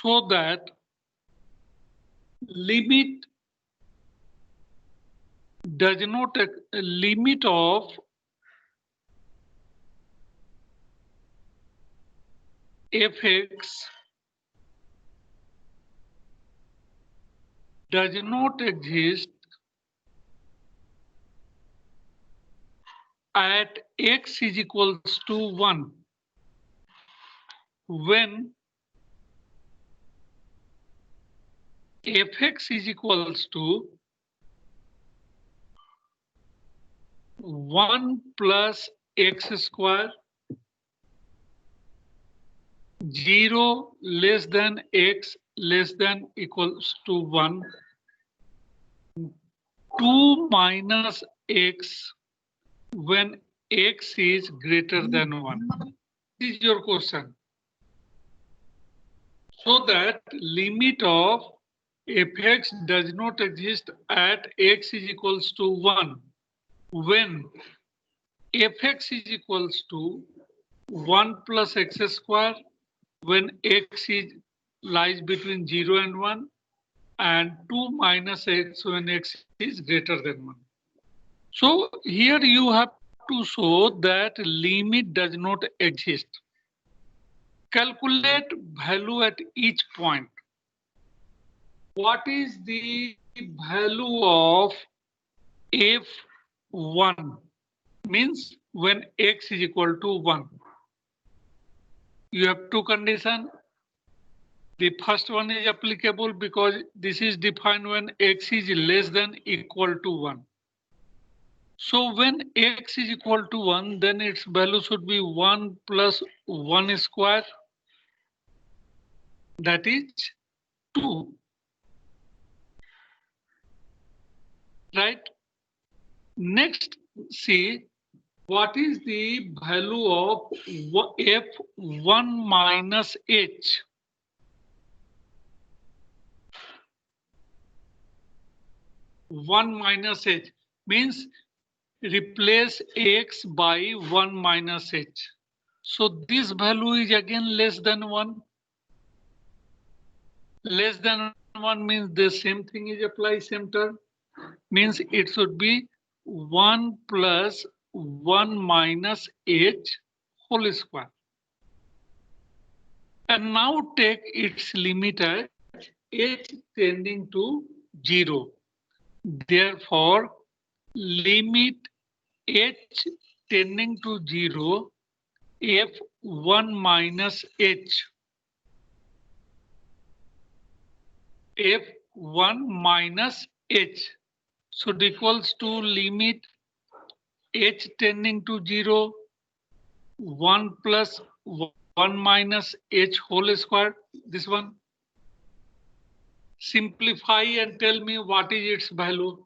so that limit does not limit of fx does not exist at x is equals to 1 when fx is equals to 1 plus x square, 0 less than x less than equals to 1, 2 minus x when x is greater than 1. This is your question. So that limit of fx does not exist at x is equals to 1 when fx is equals to 1 plus x square when x is lies between 0 and 1 and 2 minus x when x is greater than 1. So here you have to show that limit does not exist. Calculate value at each point. What is the value of f1? Means when x is equal to 1. You have two conditions. The first one is applicable because this is defined when x is less than equal to 1. So when x is equal to 1, then its value should be 1 plus 1 square, that is 2. Right? Next, see what is the value of f1 minus h. One minus h means replace x by 1 minus h. So this value is again less than 1. Less than 1 means the same thing is applied same term. Means it should be 1 plus 1 minus h whole square. And now take its limit as h tending to 0. Therefore, limit h tending to 0 f1 minus h. f1 minus h should equals to limit h tending to 0, 1 plus 1 minus h whole square, this one. Simplify and tell me what is its value.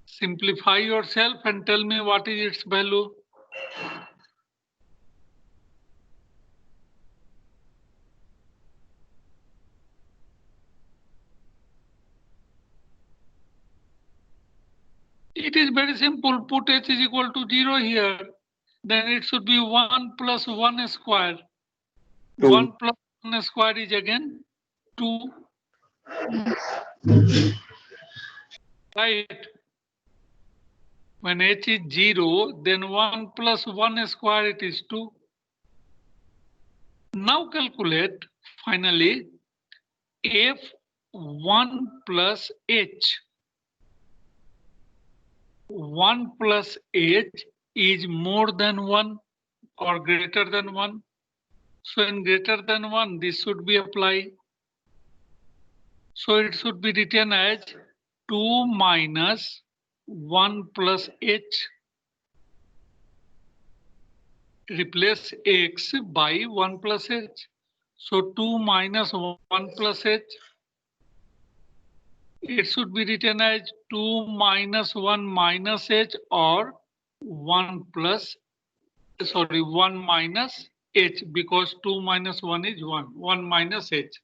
Simplify yourself and tell me what is its value. It is very simple. Put h is equal to 0 here. Then it should be 1 plus 1 square. 1 plus 1 square is again 2. Right? When h is 0, then 1 plus 1 square it is 2. Now calculate finally f1 plus h. 1 plus h is more than 1 or greater than 1. So in greater than 1, this should be applied. So it should be written as 2 minus 1 plus h. Replace x by 1 plus h. So 2 minus 1 plus h. It should be written as 2 minus 1 minus h or 1 minus h because 2 minus 1 is 1. 1 minus h.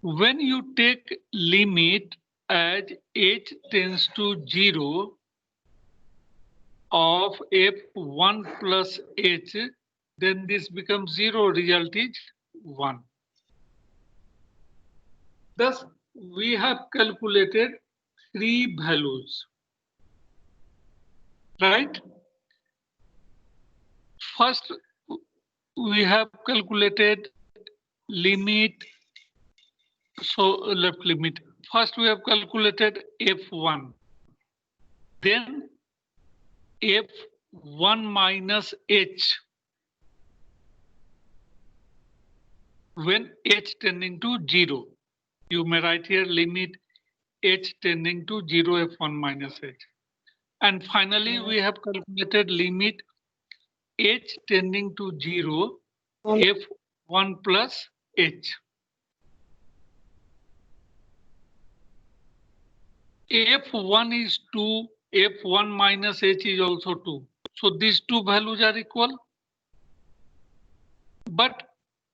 When you take limit as h tends to 0 of f1 plus h, then this becomes 0, result is 1. Thus, we have calculated 3 values, right? First, we have calculated limit, so left limit. First, we have calculated f1, then f1 minus h when h tending to 0. You may write here limit h tending to 0 f1 minus h. And finally, we have calculated limit h tending to 0 f1 plus h. F1 is 2, f1 minus h is also 2. So these two values are equal. But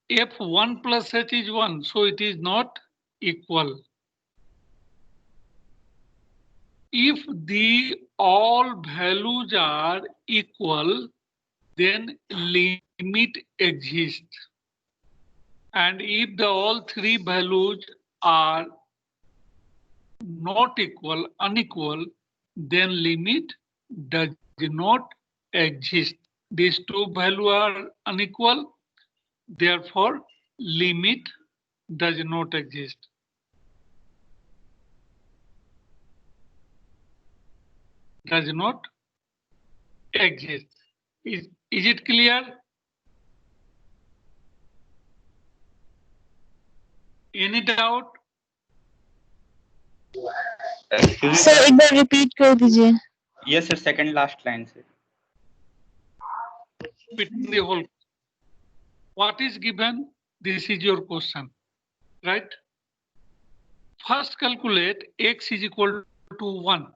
f1 plus h is 1, so it is not equal. If the all values are equal, then limit exists. And if the all three values are not equal, unequal, then limit does not exist. These two values are unequal, therefore limit does not exist. Does not exist. Is it clear? Any doubt? Sir एक बार repeat कर दीजिए. Yes, sir. Second last line, sir. Between the whole. What is given? This is your question, right? First calculate x is equal to 1.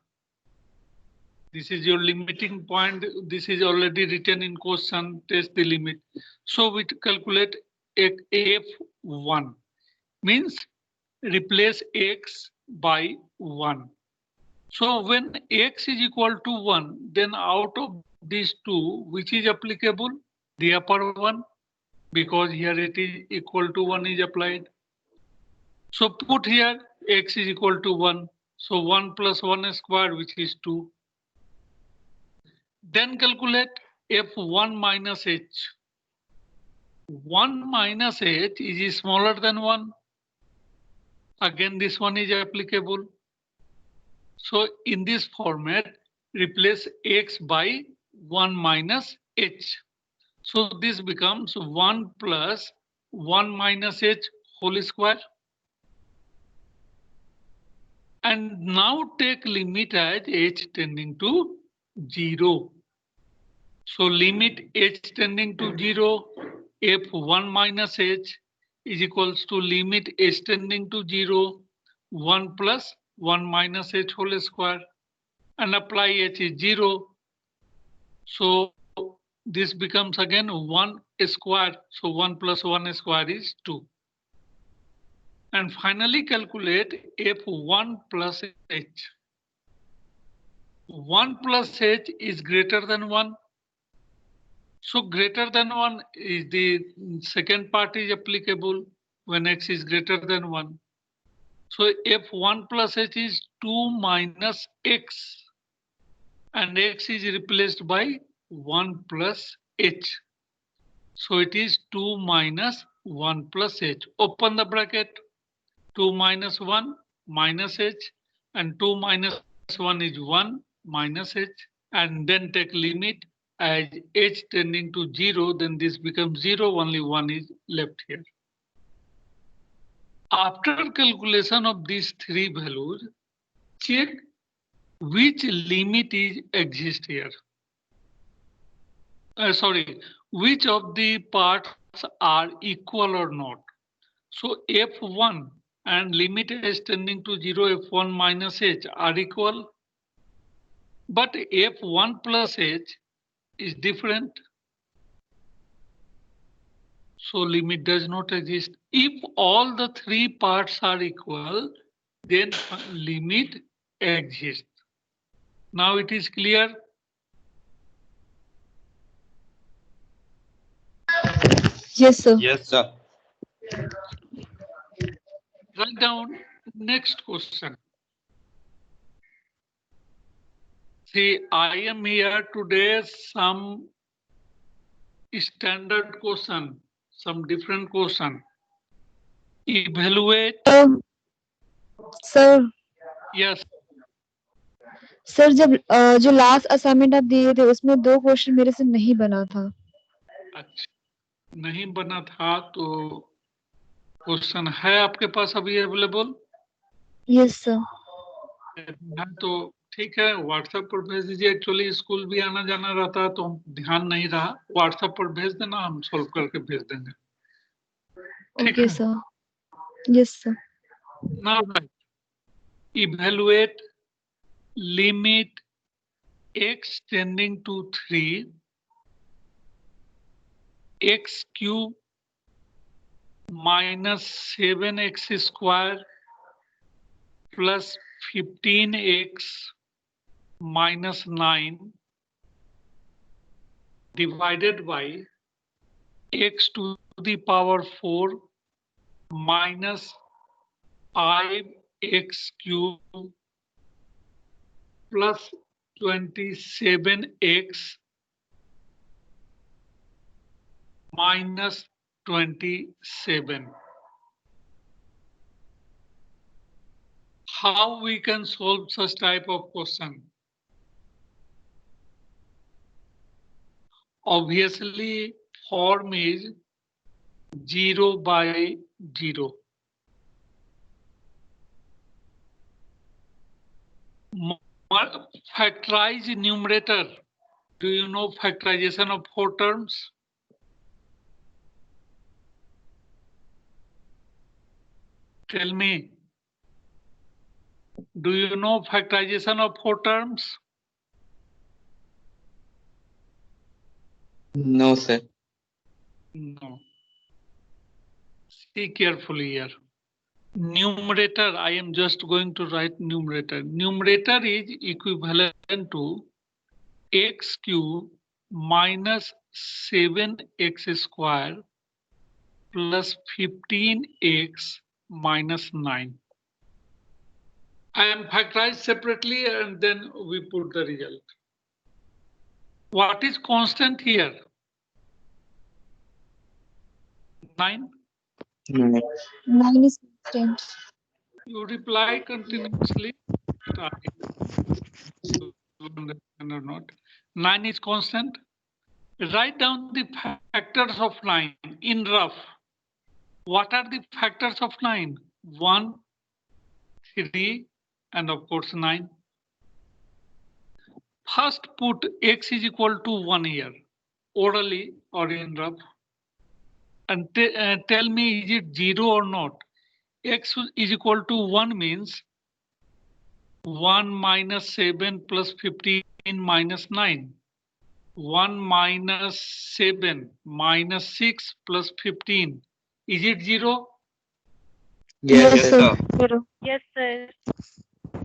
This is your limiting point. This is already written in question, test the limit. So we calculate f1 means replace x by 1. So when x is equal to 1, then out of these two, which is applicable? The upper one, because here it is equal to 1 is applied. So put here x is equal to 1. So 1 plus 1 square, which is 2. Then calculate f1 minus h. 1 minus h is smaller than 1. Again, this one is applicable. So in this format, replace x by 1 minus h. So this becomes 1 plus 1 minus h whole square. And now take limit as h tending to 0. So limit h tending to 0, f1 minus h is equals to limit h tending to 0, 1 plus 1 minus h whole square, and apply h is 0. So this becomes again 1 square. So 1 plus 1 square is 2. And finally calculate f1 plus h. 1 plus h is greater than 1. So greater than 1 is the second part is applicable when x is greater than 1. So f1 plus h is 2 minus x, and x is replaced by 1 plus h. So it is 2 minus 1 plus h. Open the bracket. 2 minus 1 minus h, and 2 minus 1 is 1 minus h, and then take limit as h tending to 0, then this becomes 0, only 1 is left here. After calculation of these three values, check which limit is exist here. Which of the parts are equal or not. So f1 and limit h tending to 0, f1 minus h are equal. But f1 plus h is different. So limit does not exist. If all the three parts are equal, then limit exists. Now it is clear. Yes, sir. Yes, sir. Write down next question. See, I am here today some standard question, some different question. Evaluate. Sir Yes. Sir जब जो last assignment आप दिए थे उसमें 2 question मेरे से नहीं बना था। अच्छा, नहीं बना था तो क्वेश्चन है आपके पास अभी अवेलेबल? Yes sir. है तो ठीक है, व्हाट्सएप पर भेज दीजिए। एक्चुअली स्कूल भी आना जाना रहता है तो ध्यान नहीं रहा। व्हाट्सएप पर भेज देना, हम सॉल्व करके भेज देंगे। ठीक ओके है। Sir. Yes sir. Now right, evaluate limit x tending to 3 x cube minus 7x square plus 15x minus 9 divided by x to the power 4 minus 5x cube plus 27x minus 27. How we can solve such type of question? Obviously, form is 0 by 0. Factorize numerator. Do you know factorization of 4 terms? Tell me. Do you know factorization of 4 terms? No, sir. No. See carefully here. Numerator, I am just going to write numerator. Numerator is equivalent to x cube minus 7x square plus 15x minus 9. I am factorized separately and then we put the result. What is constant here? 9. 9 is constant. You reply continuously. I understand or not. 9 is constant. Write down the factors of 9 in rough. What are the factors of 9? 1, 3, and of course 9. First put x is equal to 1 here, orally or in rough. And tell me, is it 0 or not? X is equal to 1 means 1 minus 7 plus 15 minus 9. 1 minus 7 minus 6 plus 15. Is it 0? Yes, sir. Zero. Yes, sir.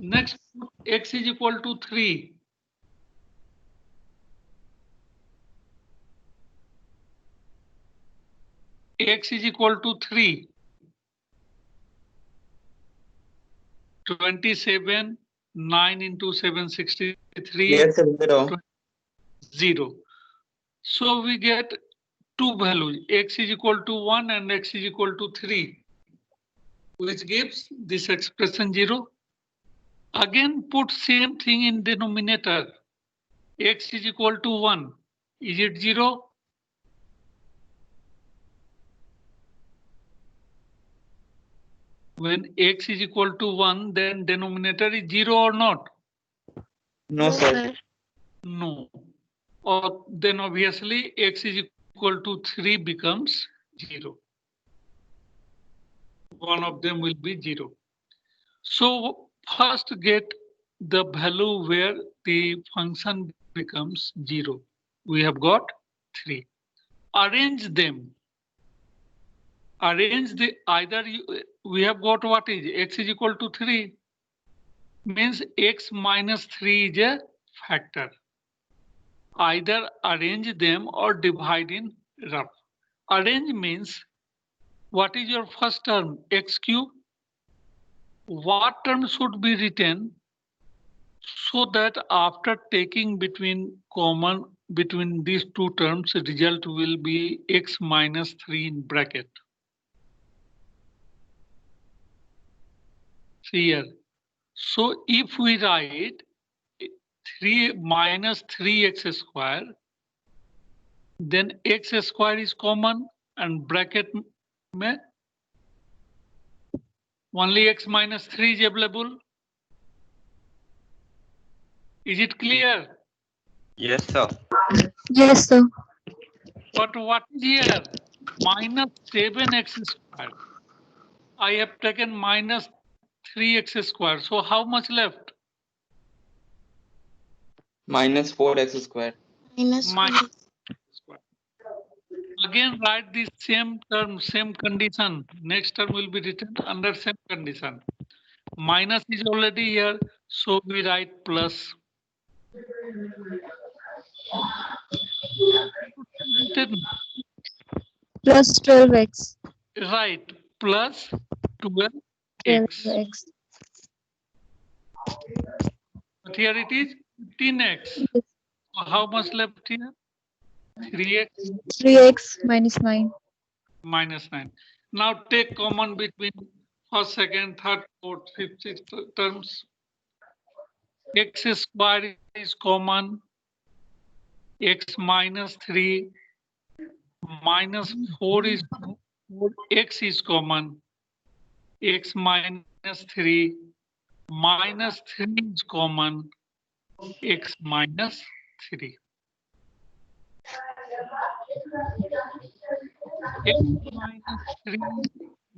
Next, x is equal to 3. X is equal to 3. 27, 9 into 7, 63. Yes, sir. 0. 0. So we get two values, x is equal to 1 and x is equal to 3, which gives this expression 0. Again, put same thing in denominator. X is equal to 1. Is it 0? When x is equal to 1, then denominator is 0 or not? No, sir. No. Or then obviously x is equal to 3 becomes 0. One of them will be 0. So first get the value where the function becomes 0. We have got 3. Arrange them. Arrange the either we have got what is x is equal to 3 means x minus 3 is a factor. Either arrange them or divide in rough. Arrange means what is your first term? X cube. What term should be written so that after taking common between these two terms, the result will be x minus 3 in bracket. See here. So if we write 3 minus 3x square, then x square is common and bracket में only x minus 3 is available. Is it clear? Yes, sir. Yes, sir. But what is here? Minus 7x square. I have taken minus 3x square. So how much left? Minus 4x square. Minus Minus square. Again write the same term, same condition. Next term will be written under same condition. Minus is already here, so we write plus. Plus 12x. Right, plus 12x. 12x. But here it is 15x. So how much left here? 3x 3x minus 9. minus 9. Now take common between first, second, third, fourth, fifth, sixth terms. X square is common. X minus 3 minus 4 is 4x is common. X minus 3 minus 3 is common. X minus 3. X minus 3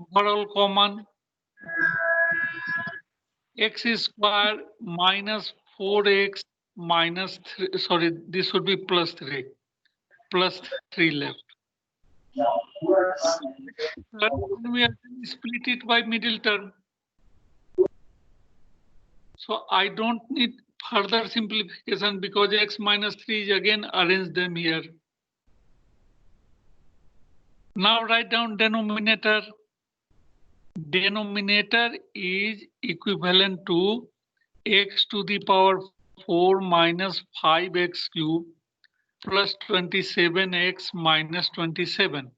overall common. X square minus 4x minus 3. Sorry, this would be plus 3. Plus 3 left. We have to split it by middle term. So I don't need further simplification because x minus 3 is again arrange them here. Now write down denominator. Denominator is equivalent to x to the power 4 minus 5x cube plus 27x minus 27.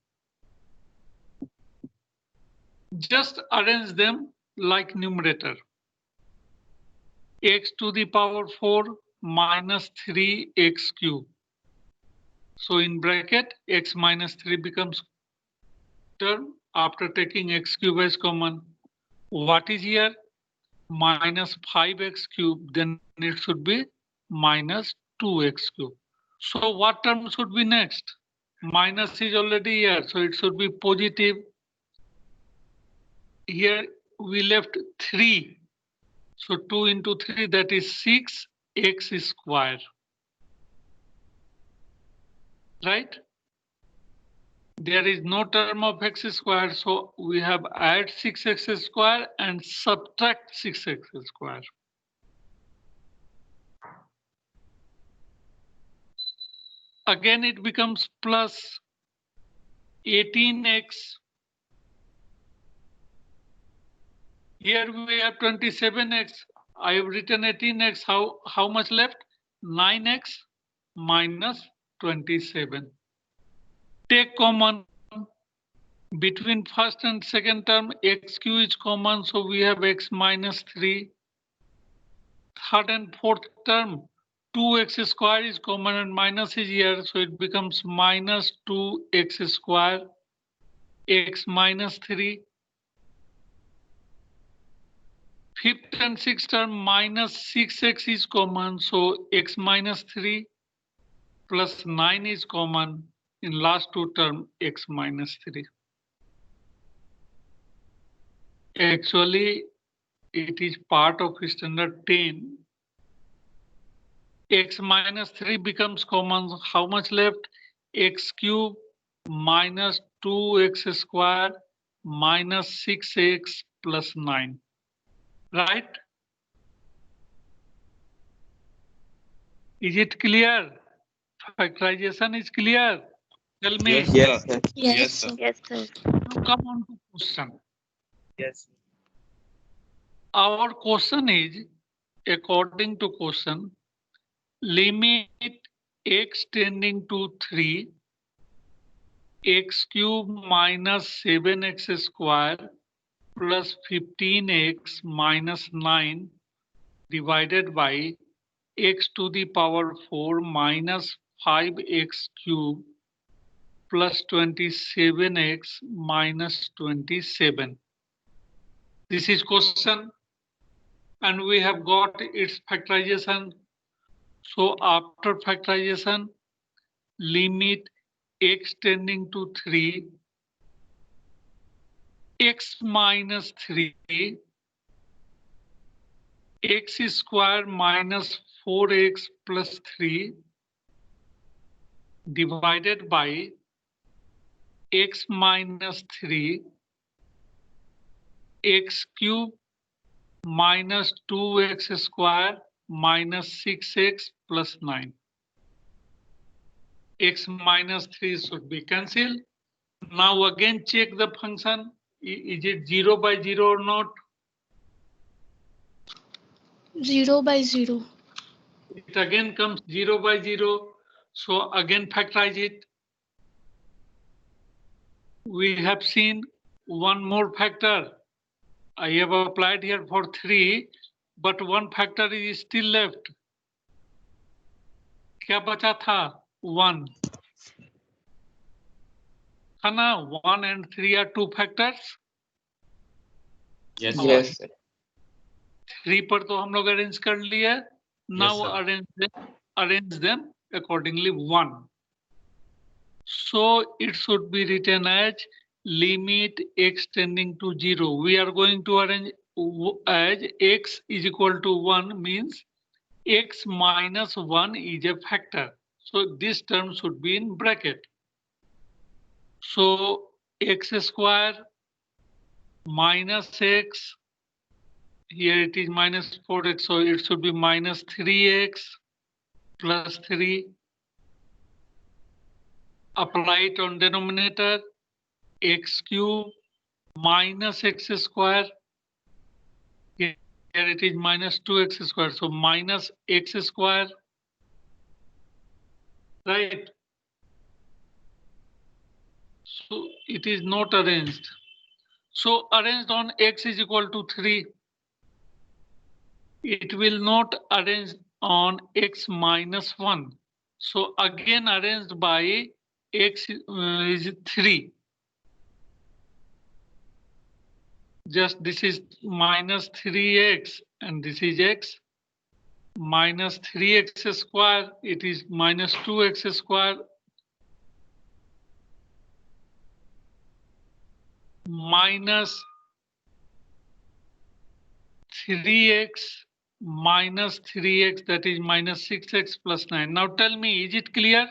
Just arrange them like numerator. X to the power 4 minus 3x cube. So in bracket, x minus 3 becomes term after taking x cube as common. What is here? Minus 5x cube, then it should be minus 2x cube. So what term should be next? Minus is already here, so it should be positive. Here we left 3. So 2 into 3, that is 6x square. Right? There is no term of x square, so we have add 6x square and subtract 6x square. Again, it becomes plus 18x. Here we have 27x. I have written 18x. How much left? 9x minus 27. Take common between first and second term. X cube is common, so we have x minus 3. Third and fourth term, 2x square is common and minus is here, so it becomes minus 2x square, x minus 3. Fifth and sixth term, minus 6x is common, so x minus 3 plus 9 is common. In last two term, x minus 3. Actually, it is part of standard 10. X minus 3 becomes common. How much left? X cube minus 2x square minus 6x plus 9. Right? Is it clear? Factorization is clear. Tell me. Yes, sir. Yes, sir. Yes, sir. Now come on to question. Yes. Our question is, according to question, limit x tending to 3, x cube minus 7x square plus 15x minus 9 divided by x to the power 4 minus 5x cube plus 27x minus 27. This is question, and we have got its factorization. So after factorization, limit x tending to 3, x minus 3, x square minus 4x plus 3 divided by x minus 3, x cube minus 2x square minus 6x plus 9. X minus 3 should be cancelled. Now again check the function. Is it 0 by 0 or not? 0 by 0. It again comes 0 by 0. So again factorize it. We have seen one more factor. I have applied here for 3, but one factor is still left. क्या बचा था? 1. है ना? 1 and 3 are two factors. Yes, Yes. sir. 3 पर तो हम लोग arrange कर लिए. Now sir. arrange them accordingly 1. So it should be written as limit x tending to 0. We are going to arrange as x is equal to 1 means x minus 1 is a factor. So this term should be in bracket. So x square minus x, here it is minus 4x, so it should be minus 3x plus 3. Apply it on denominator, x cube minus x square. Here it is minus 2x square, so minus x square, right? So it is not arranged. So arranged on x is equal to 3. It will not arrange on x minus 1. So again arranged by x is 3. Just this is minus 3x and this is x. Minus 3x square, it is minus 2x square. Minus 3x minus 3x, that is minus 6x plus 9. Now tell me, is it clear?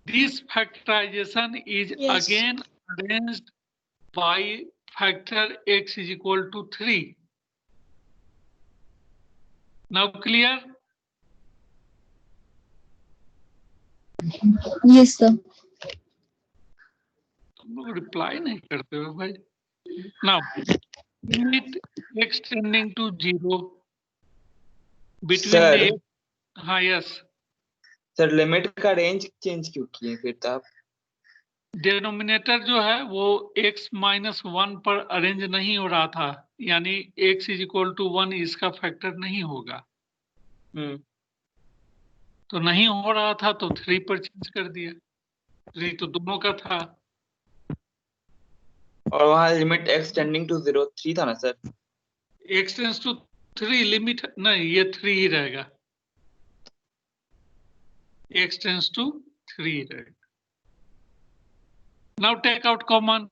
This factorization is Yes. again arranged by factor x is equal to 3. Now clear? Yes, sir. तुम लोग reply नहीं करते हो भाई. Now limit x tending to 0 between Sir. a, हाँ yes, sir limit का range change क्यों किए फिर तो आप? डिनोमिनेटर जो है वो x माइनस 1 पर अरेंज नहीं हो रहा था, यानी x इज इक्वल टू 1 इसका फैक्टर नहीं होगा. तो नहीं हो रहा था तो 3 पर चेंज कर दिया. 3 तो दोनों का था. और वहाँ लिमिट x टेंडिंग टू 0 3 था ना sir? x tends to 3 limit नहीं, ये 3 ही रहेगा. x टेंड्स टू 3 रहेगा. Now take out common.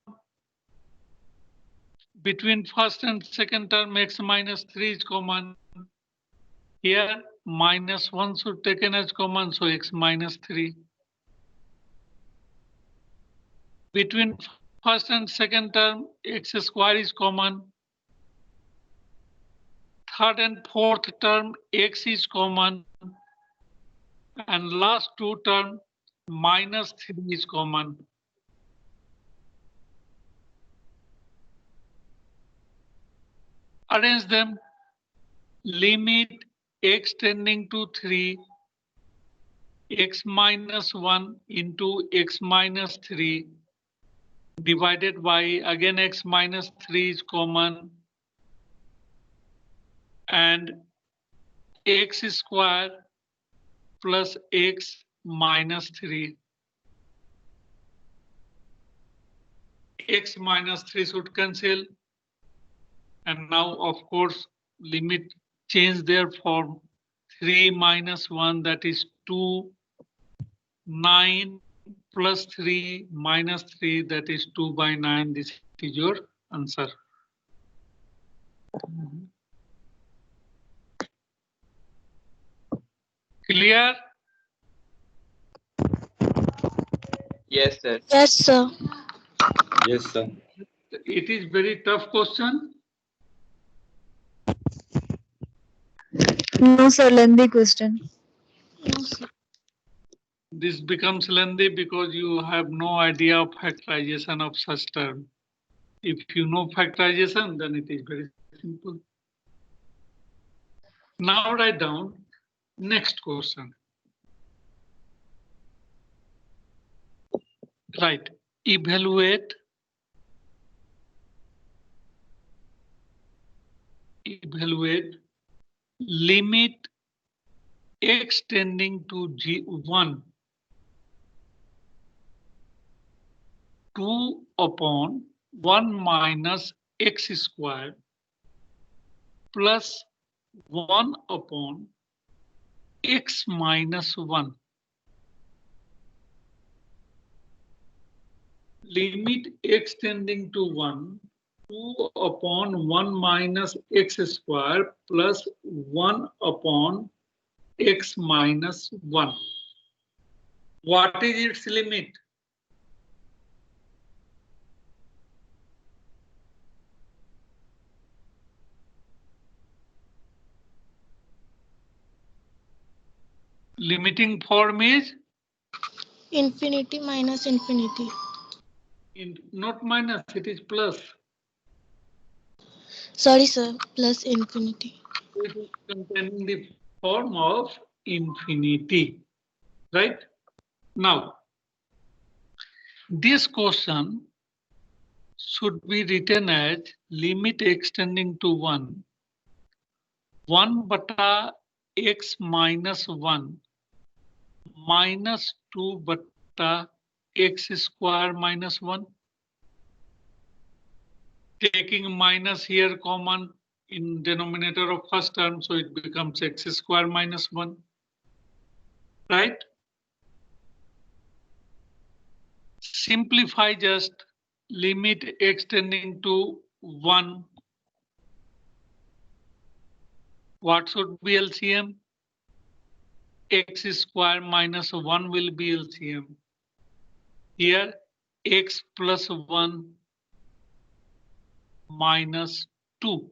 Between first and second term, x minus 3 is common. Here, minus 1 should taken as common, so x minus 3. Between first and second term, x square is common. Third and fourth term, x is common. and last two term minus 3 is common. Arrange them. Limit x tending to 3, x minus 1 into x minus 3 divided by, again x minus 3 is common, and x square plus x minus 3. X minus 3 should cancel. And now, of course, limit change their form. 3 minus 1, that is 2. 9 plus 3 minus 3, that is 2 by 9. This is your answer. Clear? Yes, sir. Yes, sir. Yes, sir. It is very tough question. No, sir, lengthy question. No, sir. This becomes lengthy because you have no idea of factorization of such term. If you know factorization, then it is very simple. Now write down next question. Right. Evaluate limit x tending to G1 2 upon 1 minus x square plus 1 upon x minus 1. Limit x tending to 1, 2 upon 1 minus x square plus 1 upon x minus 1. What is its limit? Limiting form is Infinity minus infinity. not minus, it is plus. Sorry, sir. Plus infinity. It is containing the form of infinity, right? Now, this question should be written as limit x tending to 1, 1 bata x minus 1 minus 2 bata x square minus 1. Taking minus here common in denominator of first term, so it becomes x square minus 1, right? Simplify just limit x tending to 1. What should be LCM? X square minus 1 will be LCM. Here x plus 1 minus 2.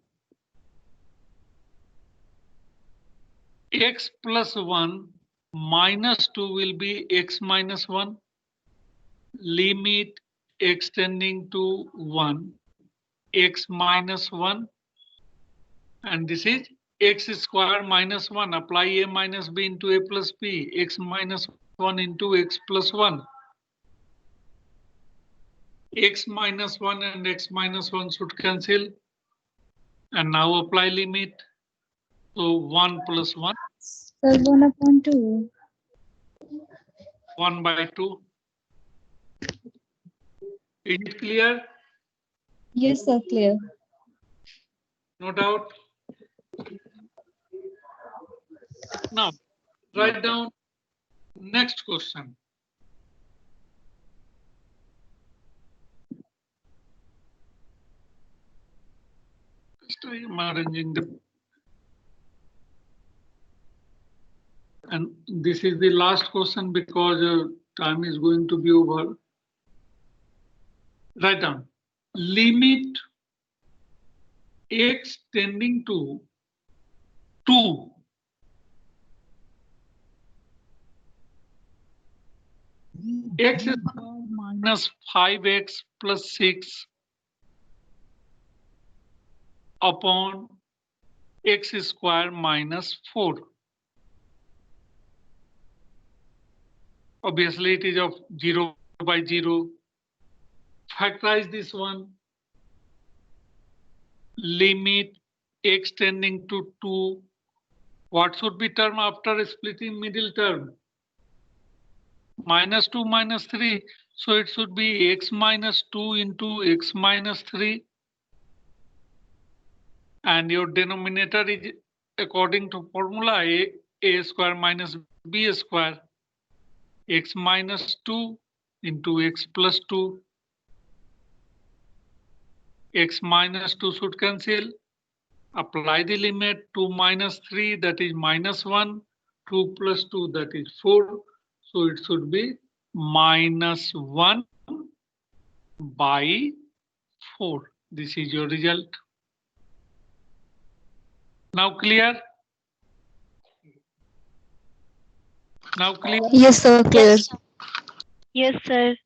X plus 1 minus 2 will be x minus 1. Limit x tending to 1, x minus 1. And this is x square minus 1. Apply a minus b into a plus b. X minus 1 into x plus 1. X minus 1 and x minus 1 should cancel. And now apply limit. So 1 plus 1. Sir, 1 upon 2. 1 by 2. Is it clear? Yes, sir, clear. No doubt. Now, write down next question. Just I am arranging the. And this is the last question because time is going to be over. Write down limit x tending to 2 x square minus 5x plus 6 upon x square minus 4. Obviously, it is of 0 by 0. Factorize this one. Limit x tending to 2. What should be term after splitting middle term? Minus 2 minus 3. So it should be x minus 2 into x minus 3. And your denominator is according to formula a square minus b square. X minus 2 into x plus 2. X minus 2 should cancel. Apply the limit. 2 minus 3, that is minus 1. 2 plus 2, that is 4. So it should be minus 1 by 4. This is your result. Now clear? Now clear? Yes, sir. Clear. Yes, sir. Yes, sir.